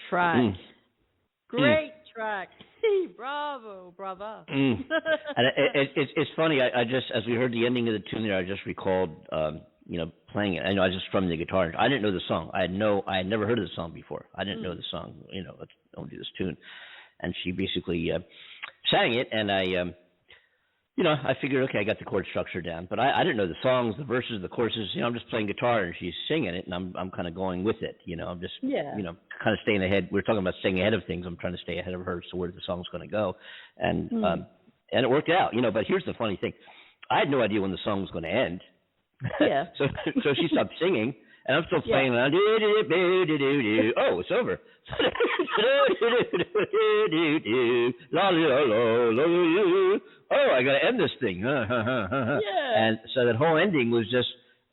track. Great track. Bravo, bravo. And it's funny. I just, as we heard the ending of the tune there, I just recalled, playing it. I know I just strummed the guitar. I didn't know the song. I had never heard of the song before. I didn't know the song. Let's don't do this tune. And she basically sang it, and I figured, okay, I got the chord structure down, but I didn't know the songs, the verses, the choruses. I'm just playing guitar, and she's singing it, and I'm kind of going with it. I'm just, kind of staying ahead. We're talking about staying ahead of things. I'm trying to stay ahead of her, so where the song's going to go, and it worked out. But here's the funny thing: I had no idea when the song was going to end. Yeah. so she stopped singing, and I'm still playing. Oh, it's over. Oh, I got to end this thing. And so that whole ending was just,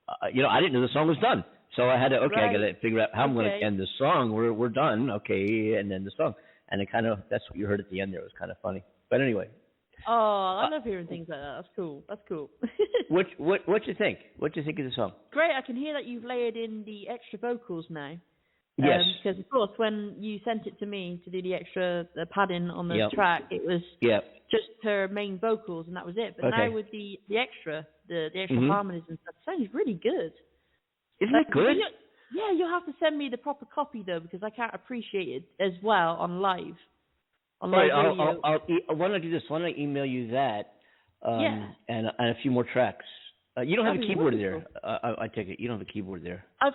I didn't know the song was done. So I had to, I got to figure out how I'm going to end this song. We're done. Okay. And then the song. And it that's what you heard at the end there. It was kind of funny. But anyway. Oh, I love hearing things like that. That's cool. What you think? What do you think of the song? Great. I can hear that you've layered in the extra vocals now. Yes. Because, of course, when you sent it to me to do the extra padding on the track, it was just her main vocals, and that was it. But now with the extra harmonies and stuff, it sounds really good. Isn't it good? You'll have to send me the proper copy, though, because I can't appreciate it as well on live. Right, why don't I do this? Why don't I email you that and a few more tracks? You don't have a keyboard there. I take it. You don't have a keyboard there. I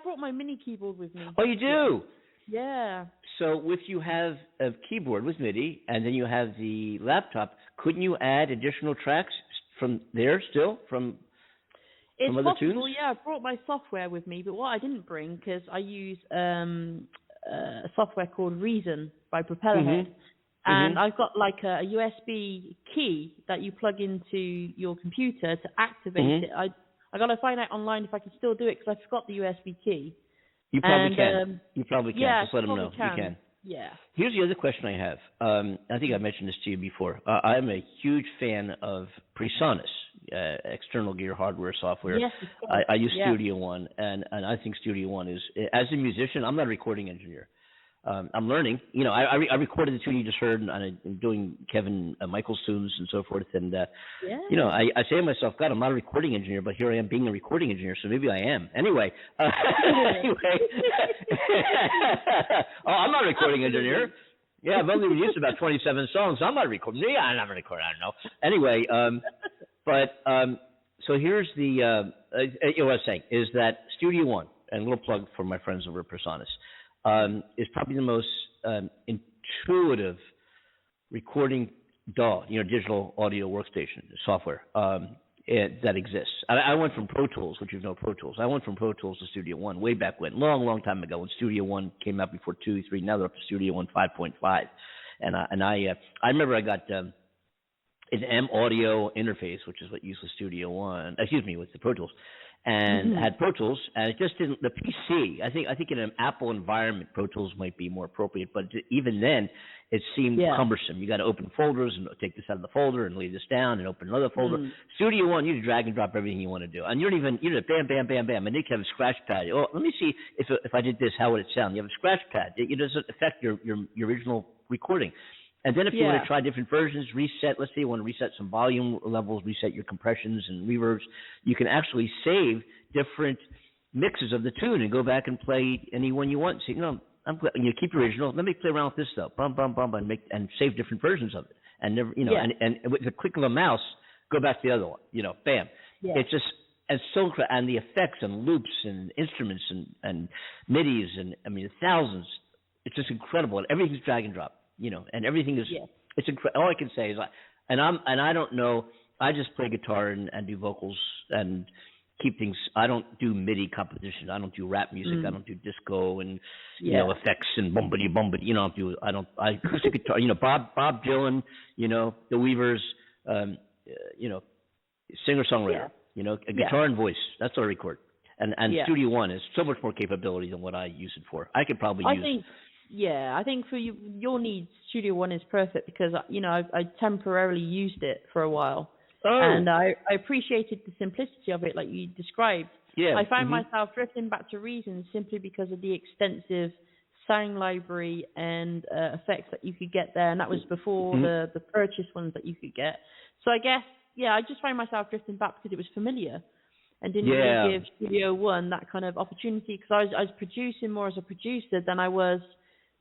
brought my mini keyboard with me. Oh, you do? Yeah. So if you have a keyboard with MIDI and then you have the laptop, couldn't you add additional tracks from there still, from other possible, tunes? Yeah. I brought my software with me, but what I didn't bring, because I use a software called Reason by Propellerhead. And I've got like a USB key that you plug into your computer to activate it. I got to find out online if I can still do it, because I forgot the USB key. You probably can. You probably can. Yeah, just let them know. Can. You can. Yeah. Here's the other question I have. I think I mentioned this to you before. I'm a huge fan of PreSonus, external gear hardware software. Yes, I use Studio One, and I think Studio One is, as a musician, I'm not a recording engineer. I'm learning. I recorded the tune you just heard, and I'm doing Kevin Michaels tunes and so forth. And I say to myself, God, I'm not a recording engineer, but here I am being a recording engineer, so maybe I am. Anyway, I'm not a recording engineer. Yeah, I've only released about 27 songs. I'm not a recording. Yeah, I'm not a recording. I don't know. Anyway, so here's what I was saying is that Studio One, and a little plug for my friends over at PreSonus, is probably the most intuitive recording DAW, digital audio workstation software that exists. I went from Pro Tools, which you know Pro Tools. I went from Pro Tools to Studio One way back when, long time ago, when Studio One came out before 2, 3. Now they're up to Studio One 5.5. And I remember I got an M Audio interface, which is what used with Studio One. With the Pro Tools. And had Pro Tools, and it just didn't. The PC, I think in an Apple environment, Pro Tools might be more appropriate. But even then, it seemed cumbersome. You got to open folders and take this out of the folder and leave this down and open another folder. Studio One, you just drag and drop everything you want to do, and you don't even bam, bam, bam, bam. And then you have a scratch pad. Oh, let me see if I did this, how would it sound? You have a scratch pad. It doesn't affect your original recording. And then if you want to try different versions, reset, let's say you want to reset some volume levels, reset your compressions and reverbs, you can actually save different mixes of the tune and go back and play any one you want. So, you keep your original. Let me play around with this stuff, bum, bum, bum, and save different versions of it. And never, and with the click of a mouse, go back to the other one, bam. Yeah. It's just, and so, and the effects and loops and instruments and MIDIs and, thousands. It's just incredible. And everything's drag and drop. And everything is, it's incredible. All I can say is, I don't know, I just play guitar and do vocals and keep things, I don't do MIDI composition. I don't do rap music. I don't do disco and, effects and bumpity. I acoustic guitar, Bob Dylan, the Weavers, singer-songwriter, a guitar and voice. That's what I record. And Studio One is so much more capability than what I use it for. I could probably I think for your needs, Studio One is perfect because, I temporarily used it for a while. Oh. And I appreciated the simplicity of it like you described. Yeah. I found myself drifting back to Reason simply because of the extensive sound library and effects that you could get there, and that was before the purchase ones that you could get. So I guess, I just found myself drifting back because it was familiar and didn't really give Studio One that kind of opportunity, because I was producing more as a producer than I was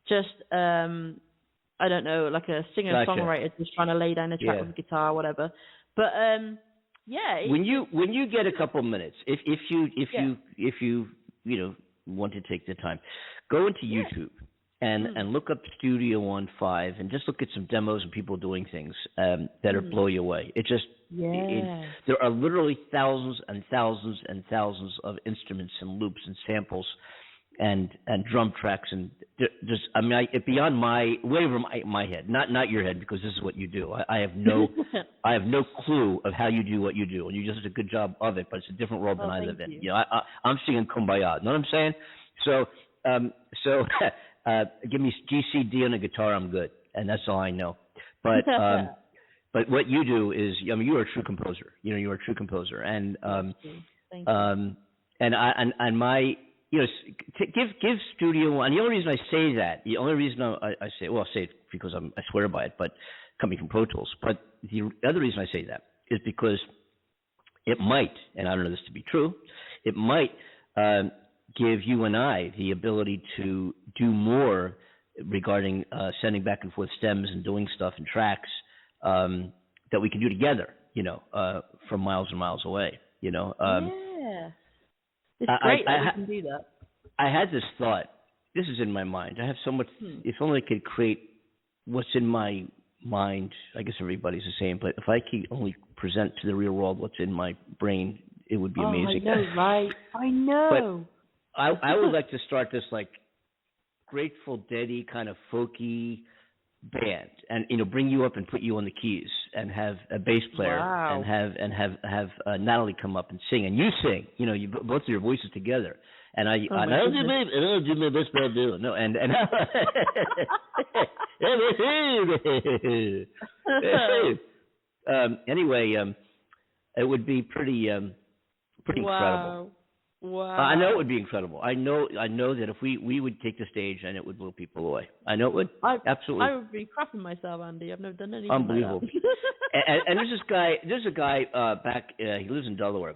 just, I don't know, like a singer-songwriter just trying to lay down a track with a guitar or whatever. But, when you get a couple minutes, if you want to take the time, go into YouTube and look up Studio One 5 and just look at some demos and people doing things that'll blow you away. It just there are literally thousands and thousands and thousands of instruments and loops and samples and drum tracks, and just it's beyond way over my head, not your head, because this is what you do. I have no I have no clue of how you do what you do, and you just do a good job of it, but it's a different world than I live in. I'm singing Kumbaya. Know what I'm saying? So give me GCD on a guitar, I'm good, and that's all I know. But but what you do is, you're a true composer. You're a true composer, and Thank you. And my give Studio One. The only reason I say that, the only reason I say, well, I say it because I swear by it, but coming from Pro Tools. But the other reason I say that is because it might, and I don't know this to be true, it might give you and I the ability to do more regarding sending back and forth stems and doing stuff and tracks that we can do together, from miles and miles away, It's great that we can do that. I had this thought. This is in my mind. I have so much. If only I could create what's in my mind. I guess everybody's the same, but if I could only present to the real world what's in my brain, it would be amazing. I know, right? I know. But I would like to start this Grateful Dead-y kind of folky band, and bring you up and put you on the keys, and have a bass player, and have Natalie come up and sing, and you sing, you both of your voices together, and I don't do my best, but I do anyway, it would be pretty incredible. Wow. I know it would be incredible. I know that if we would take the stage, and it would blow people away. I know it would. Absolutely. I would be crapping myself, Andy. I've never done anything unbelievable. like that. and there's a guy back. He lives in Delaware.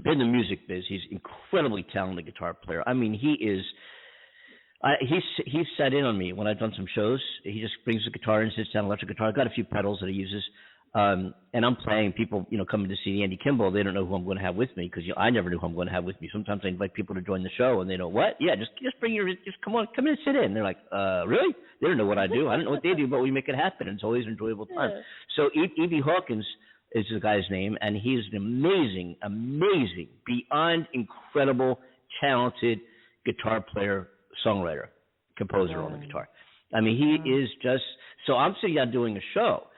Been in the music biz. He's incredibly talented guitar player. I mean, he is. He's sat in on me when I've done some shows. He just brings the guitar and sits down, electric guitar. I've got a few pedals that he uses. And I'm playing. People, coming to see Andy Kimball, they don't know who I'm going to have with me, because I never knew who I'm going to have with me. Sometimes I invite people to join the show, and they know what? Yeah, just come in and sit in. And they're like, really? They don't know what I do. I don't know what they do, but we make it happen. And it's always an enjoyable time. Yeah. So E.B. Hawkins is the guy's name, and he's an amazing, beyond incredible, talented guitar player, songwriter, composer on the guitar. I mean, he is just. So I'm sitting down doing a show.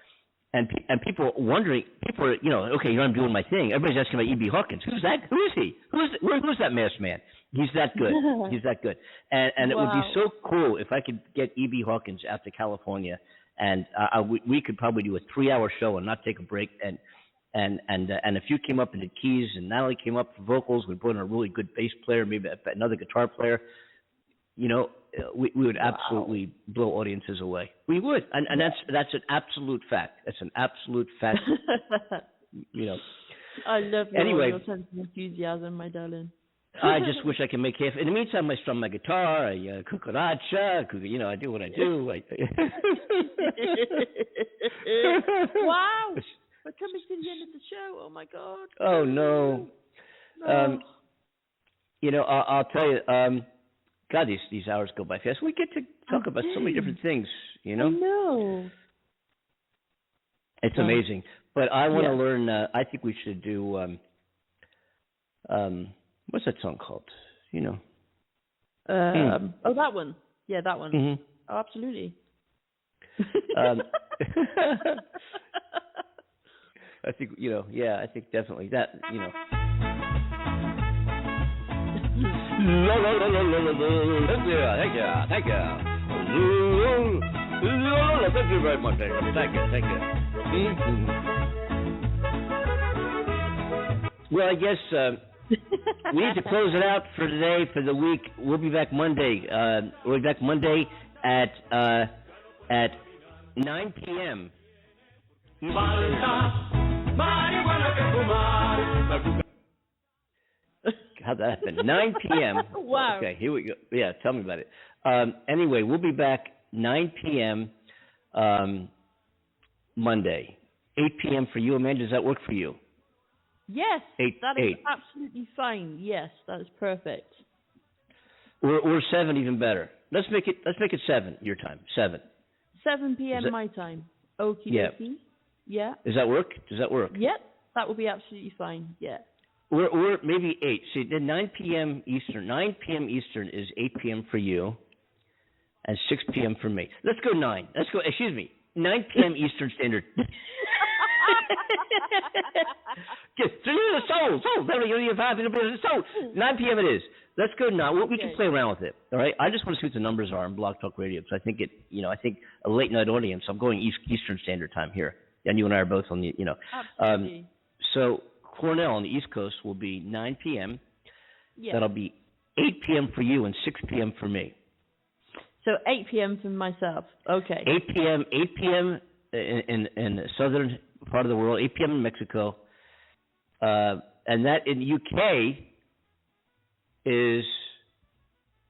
And people are wondering, okay, I'm doing my thing. Everybody's asking about E.B. Hawkins. Who's that? Who is he? Who's that masked man? He's that good. He's that good. And it would be so cool if I could get E.B. Hawkins out to California, and we could probably do a 3-hour show and not take a break. And if you came up and did keys, and Natalie came up for vocals, we put in a really good bass player, maybe another guitar player. We would absolutely blow audiences away. We would, and that's an absolute fact. That's an absolute fact. I love your sense of enthusiasm, my darling. I just wish I could make half. In the meantime, I strum my guitar. I cucaracha. I do what I do. Wow! We're coming to the end of the show. Oh my God! Oh no! I'll tell you. God, these hours go by fast. We get to talk about so many different things, I know. It's amazing. But I want to learn. I think we should do. What's that song called? Oh, that one. Yeah, that one. Mm-hmm. Oh, absolutely. I think I think definitely that. Thank you. Thank you very much. Thank you. Well, I guess We need to close it out for today, for the week. We'll be back Monday. We'll be back Monday at 9 p.m. How'd that happen? 9 p.m. Wow. Okay, here we go. Yeah, tell me about it. Anyway, we'll be back 9 p.m. Monday. 8 p.m. for you, Amanda. Does that work for you? Yes, that is 8. absolutely fine. Yes, that is perfect. Or 7 even better. Let's make it 7 your time. 7. 7 p.m. my time. Okie dokie. Yeah. Does that work? Does that work? Yep, that will be absolutely fine. Yeah. Or maybe 8. See, then 9 p.m. Eastern. 9 p.m. Eastern is 8 p.m. for you, and 6 p.m. for me. Let's go 9. Let's go. Excuse me. 9 p.m. Eastern Standard. Soul. Beverly, you're 5. Soul. 9 p.m. it is. Let's go now. We can play around with it. All right. I just want to see what the numbers are on Blog Talk Radio because I think I think a late night audience. I'm going Eastern Standard Time here, and you and I are both on the. Absolutely. So Cornell on the East Coast will be 9 p.m. Yeah. That'll be 8 p.m. for you and 6 p.m. for me. So 8 p.m. for myself. Okay. 8 p.m. in the southern part of the world. 8 p.m. in Mexico, and that in the UK is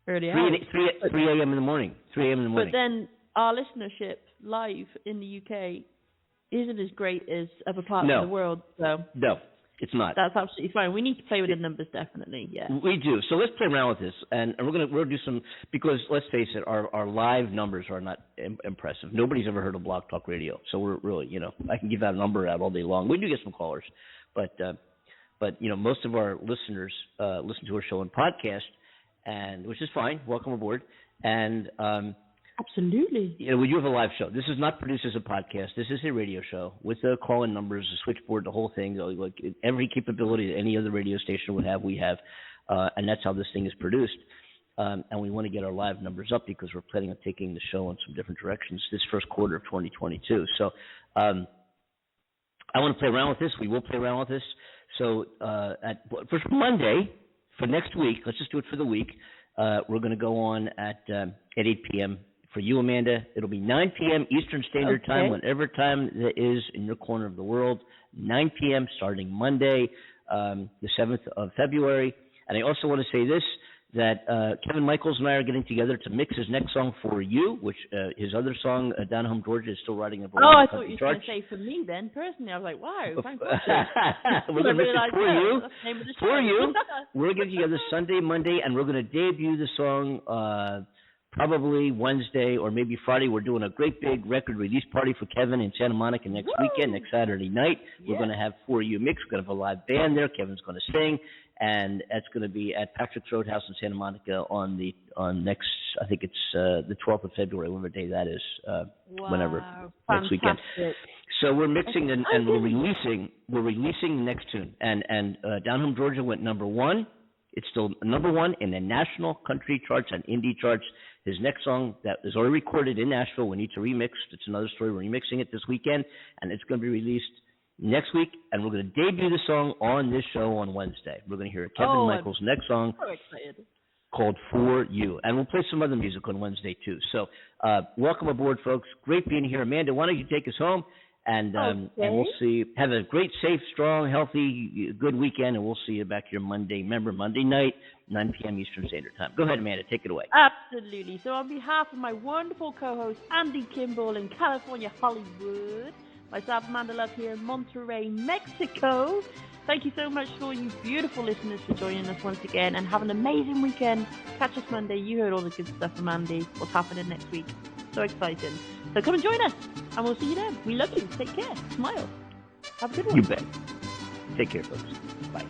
early 3 a.m. in the morning. 3 a.m. in the morning. But then our listenership live in the UK isn't as great as other parts of the world. So no, it's not. That's absolutely fine. We need to play with the numbers, definitely. Yeah. We do. So let's play around with this, and we'll do some because let's face it, our live numbers are not impressive. Nobody's ever heard of Blog Talk Radio, so we're really I can give that number out all day long. We do get some callers, but most of our listeners listen to our show on podcast, and which is fine. Welcome aboard, and absolutely. We do have a live show. This is not produced as a podcast. This is a radio show with the call-in numbers, the switchboard, the whole thing. Like every capability that any other radio station would have, we have, and that's how this thing is produced. And we want to get our live numbers up because we're planning on taking the show in some different directions this first quarter of 2022. So I want to play around with this. We will play around with this. So for Monday, for next week, let's just do it for the week. We're going to go on at 8 p.m. For you, Amanda, it'll be 9 p.m. Eastern Standard Time, whatever time that is in your corner of the world, 9 p.m. starting Monday, the 7th of February. And I also want to say this, that Kevin Michaels and I are getting together to mix his next song For You, which his other song, Down Home Georgia, is still riding up. I thought you were going to say for me then, personally. I was like, wow, fantastic. We're going to mix it For You. For You. We're getting together Sunday, Monday, and we're going to debut the song probably Wednesday or maybe Friday. We're doing a great big record release party for Kevin in Santa Monica next weekend, next Saturday night. We're going to have For You mix. We're going to have a live band there. Kevin's going to sing, and that's going to be at Patrick's Roadhouse in Santa Monica on next, I think it's the 12th of February, whatever day that is, whenever next weekend. So we're mixing and we're releasing the next tune. And Down Home Georgia went number 1. It's still number 1 in the national country charts and indie charts. His next song that is already recorded in Nashville, we need to remix. It's another story. We're remixing it this weekend, and it's going to be released next week. And we're going to debut the song on this show on Wednesday. We're going to hear Kevin Michaels' next song called For You. And we'll play some other music on Wednesday, too. So welcome aboard, folks. Great being here. Amanda, why don't you take us home? And we'll see. Have a great, safe, strong, healthy, good weekend, and we'll see you back here Monday. Remember, Monday night, 9 p.m. Eastern Standard Time. Go ahead, Amanda. Take it away. Absolutely. So on behalf of my wonderful co-host, Andy Kimball in California, Hollywood, myself, Amanda Love, here in Monterey, Mexico, thank you so much for all you beautiful listeners for joining us once again, and have an amazing weekend. Catch us Monday. You heard all the good stuff from Andy. What's happening next week. So exciting. So come and join us, and we'll see you then. We love you. Take care. Smile. Have a good one. You bet. Take care, folks. Bye.